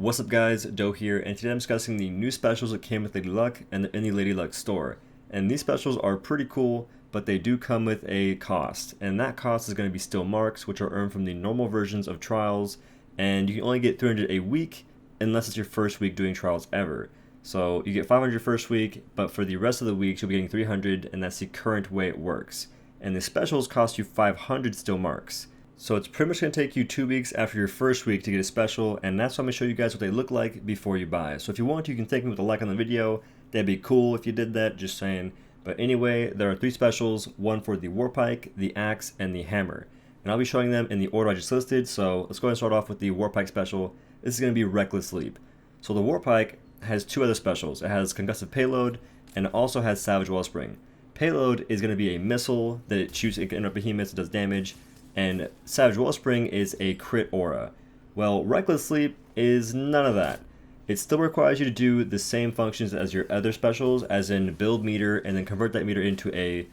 What's up guys, Doe here, and today I'm discussing the new specials that came with Lady Luck and in the Lady Luck store. And these specials are pretty cool, but they do come with a cost. And that cost is going to be still marks, which are earned from the normal versions of trials. And you can only get 300 a week, unless it's your first week doing trials ever. So you get 500 first week, but for the rest of the weeks you'll be getting 300, and that's the current way it works. And the specials cost you 500 still marks. So it's pretty much going to take you 2 weeks after your first week to get a special, and that's why I'm going to show you guys what they look like before you buy. So if you want, you can thank me with a like on the video. That'd be cool if you did that, just saying. But anyway, there are 3 specials, one for the war pike, the axe, and the hammer. And I'll be showing them in the order I just listed, so let's go ahead and start off with the war pike special. This is going to be Reckless Leap. So the war pike has 2 other specials. It has concussive payload, and it also has savage wellspring. Payload is going to be a missile that it shoots into behemoths and does damage. And Savage Wellspring is a crit aura. Well, Reckless Leap is none of that. It still requires you to do the same functions as your other specials, as in build meter and then convert that meter into a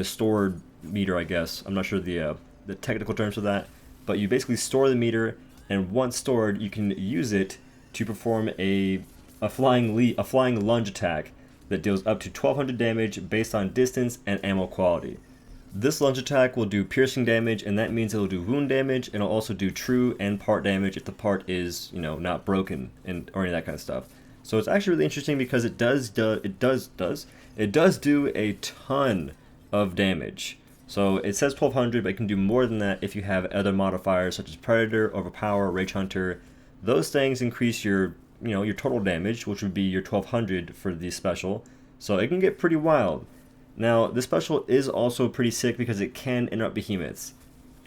stored meter, I guess. I'm not sure the technical terms of that, but you basically store the meter, and once stored, you can use it to perform a flying lunge attack that deals up to 1200 damage based on distance and ammo quality. This lunge attack will do piercing damage, and that means it'll do wound damage, and it'll also do true and part damage if the part is, not broken or any of that kind of stuff. So it's actually really interesting because it does do a ton of damage. So it says 1200, but it can do more than that if you have other modifiers such as Predator, Overpower, Rage Hunter. Those things increase your total damage, which would be your 1200 for the special. So it can get pretty wild. Now, this special is also pretty sick because it can interrupt behemoths.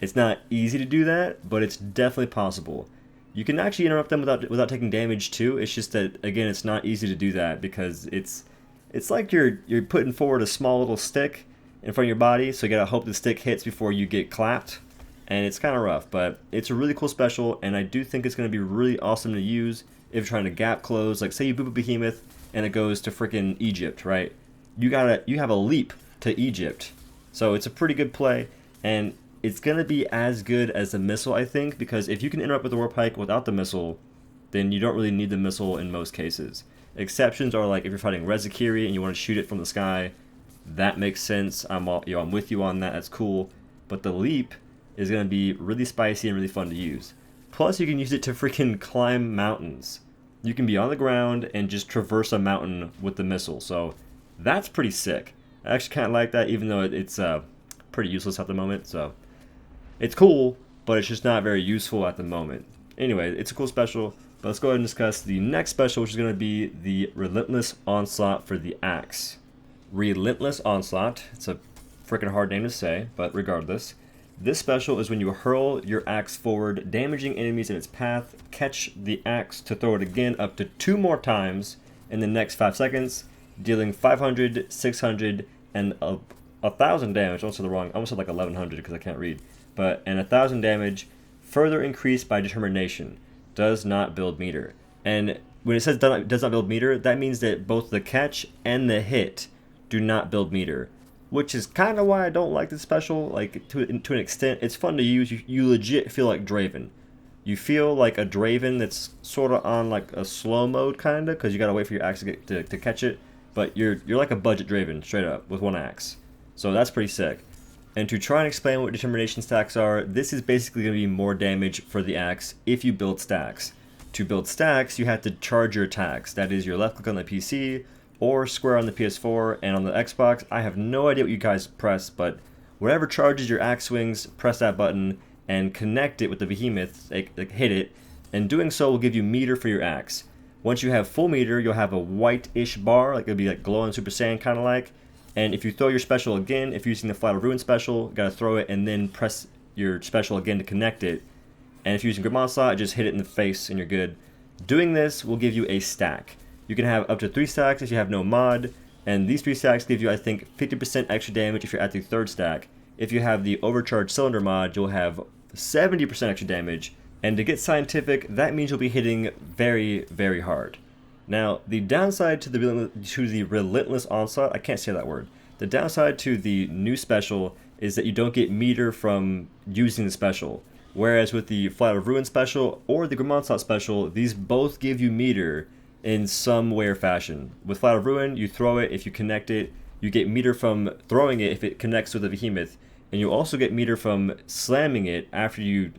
It's not easy to do that, but it's definitely possible. You can actually interrupt them without taking damage too. It's just that, again, it's not easy to do that because it's like you're putting forward a small little stick in front of your body, so you gotta hope the stick hits before you get clapped, and it's kind of rough. But it's a really cool special, and I do think it's gonna be really awesome to use if you're trying to gap close. Like, say you boop a behemoth and it goes to freaking Egypt, right? You have a leap to Egypt. So it's a pretty good play, and it's going to be as good as the missile, I think, because if you can interrupt with the war pike without the missile, then you don't really need the missile in most cases. Exceptions are like if you're fighting Rezakiri and you want to shoot it from the sky, that makes sense. I'm with you on that. That's cool. But the leap is going to be really spicy and really fun to use. Plus, you can use it to freaking climb mountains. You can be on the ground and just traverse a mountain with the missile. So that's pretty sick. I actually kind of like that, even though it's pretty useless at the moment. So it's cool, but it's just not very useful at the moment. Anyway, it's a cool special, but let's go ahead and discuss the next special, which is going to be the Relentless Onslaught for the axe. Relentless Onslaught, it's a freaking hard name to say, but regardless. This special is when you hurl your axe forward, damaging enemies in its path, catch the axe to throw it again up to 2 more times in the next 5 seconds, dealing 500, 600, and 1,000 damage. Also I almost said like 1,100 because I can't read. And 1,000 damage, further increased by determination. Does not build meter. And when it says does not build meter, that means that both the catch and the hit do not build meter. Which is kind of why I don't like this special. Like, to an extent, it's fun to use. You legit feel like Draven. You feel like a Draven that's sort of on like a slow mode kind of, because you gotta wait for your axe to catch it. But you're like a budget Draven, straight up, with 1 axe. So that's pretty sick. And to try and explain what determination stacks are, this is basically going to be more damage for the axe if you build stacks. To build stacks, you have to charge your attacks. That is your left click on the PC, or square on the PS4, and on the Xbox. I have no idea what you guys press, but whatever charges your axe swings, press that button, and connect it with the behemoth, like hit it, and doing so will give you meter for your axe. Once you have full meter, you'll have a white-ish bar, like it'll be like glowing Super Saiyan kind of like. And if you throw your special again, if you're using the Flight of Ruin special, you gotta throw it and then press your special again to connect it. And if you're using Grim Onslaught, just hit it in the face and you're good. Doing this will give you a stack. You can have up to 3 stacks if you have no mod, and these 3 stacks give you, I think, 50% extra damage if you're at the 3rd stack. If you have the Overcharged Cylinder mod, you'll have 70% extra damage. And to get scientific, that means you'll be hitting very, very hard. Now, the downside to the Relentless Onslaught, I can't say that word. The downside to the new special is that you don't get meter from using the special. Whereas with the Flight of Ruin special or the Grim Onslaught special, these both give you meter in some way or fashion. With Flight of Ruin, you throw it, if you connect it, you get meter from throwing it if it connects with the behemoth, and you also get meter from slamming it after you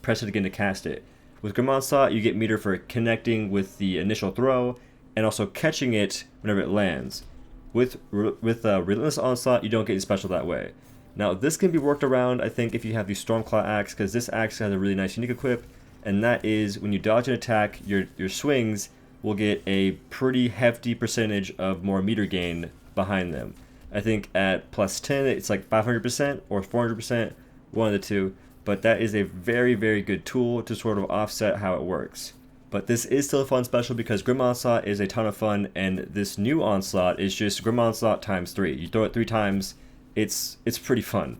press it again to cast it. With Grim Onslaught, you get meter for connecting with the initial throw and also catching it whenever it lands. With Relentless Onslaught, you don't get any special that way. Now, this can be worked around, I think, if you have the Stormclaw axe, because this axe has a really nice unique equip, and that is when you dodge an attack, your swings will get a pretty hefty percentage of more meter gain behind them. I think at plus 10, it's like 500% or 400%, one of the two, but that is a very, very good tool to sort of offset how it works. But this is still a fun special because Grim Onslaught is a ton of fun, and this new Onslaught is just Grim Onslaught times 3. You throw it 3 times, it's pretty fun.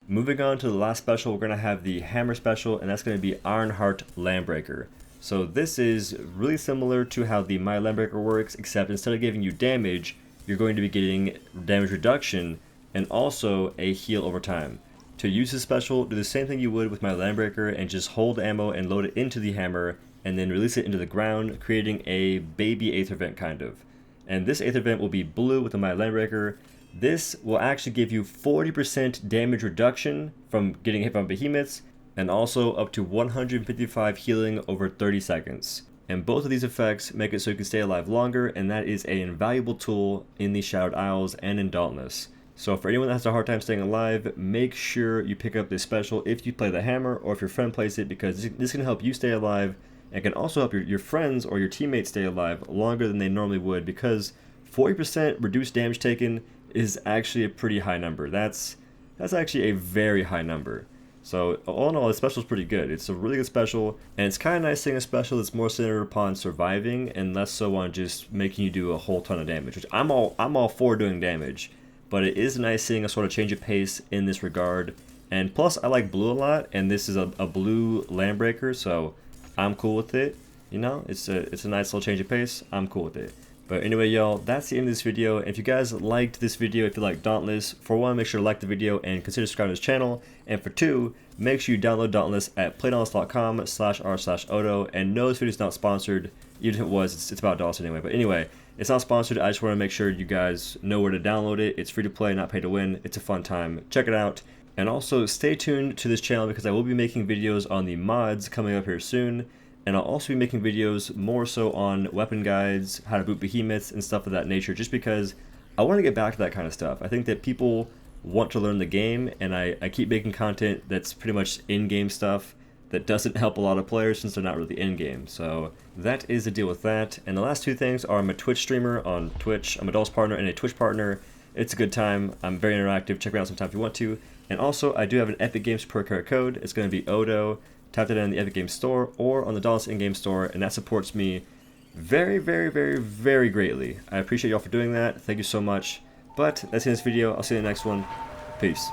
Moving on to the last special, we're going to have the Hammer special, and that's going to be Ironheart Landbreaker. So this is really similar to how the My Landbreaker works, except instead of giving you damage, you're going to be getting damage reduction and also a heal over time. To use this special, do the same thing you would with My Landbreaker and just hold ammo and load it into the hammer and then release it into the ground, creating a baby Aether Vent kind of. And this Aether Vent will be blue with the My Landbreaker. This will actually give you 40% damage reduction from getting hit by behemoths, and also up to 155 healing over 30 seconds. And both of these effects make it so you can stay alive longer, and that is an invaluable tool in the Shadowed Isles and in Dauntless. So for anyone that has a hard time staying alive, make sure you pick up this special if you play the hammer or if your friend plays it, because this can help you stay alive and can also help your friends or your teammates stay alive longer than they normally would, because 40% reduced damage taken is actually a pretty high number. That's actually a very high number. So all in all, this special is pretty good. It's a really good special, and it's kind of nice seeing a special that's more centered upon surviving and less so on just making you do a whole ton of damage, which I'm all for doing damage, but it is nice seeing a sort of change of pace in this regard. And plus, I like blue a lot, and this is a blue Landbreaker, so I'm cool with it. You know, it's a nice little change of pace. I'm cool with it. But anyway, y'all, that's the end of this video. If you guys liked this video, if you like Dauntless, for one, make sure to like the video and consider subscribing to this channel. And for two, make sure you download Dauntless at playdauntless.com/r/OhDough. And no, this video is not sponsored. Even if it was, it's about Dauntless anyway. But anyway, it's not sponsored. I just want to make sure you guys know where to download it. It's free to play, not pay to win. It's a fun time. Check it out. And also, stay tuned to this channel because I will be making videos on the mods coming up here soon. And I'll also be making videos more so on weapon guides, how to boot behemoths, and stuff of that nature, just because I want to get back to that kind of stuff. I think that people want to learn the game, and I keep making content that's pretty much in-game stuff that doesn't help a lot of players since they're not really in-game. So that is the deal with that. And the last two things are I'm a Twitch streamer on Twitch. I'm a Dauntless partner and a Twitch partner. It's a good time. I'm very interactive. Check me out sometime if you want to. And also, I do have an Epic Games per credit code. It's going to be OhDough. Tap that in the Epic Games Store or on the Dauntless in-game store, and that supports me very, very, very, very greatly. I appreciate y'all for doing that. Thank you so much. But that's the end of this video. I'll see you in the next one. Peace.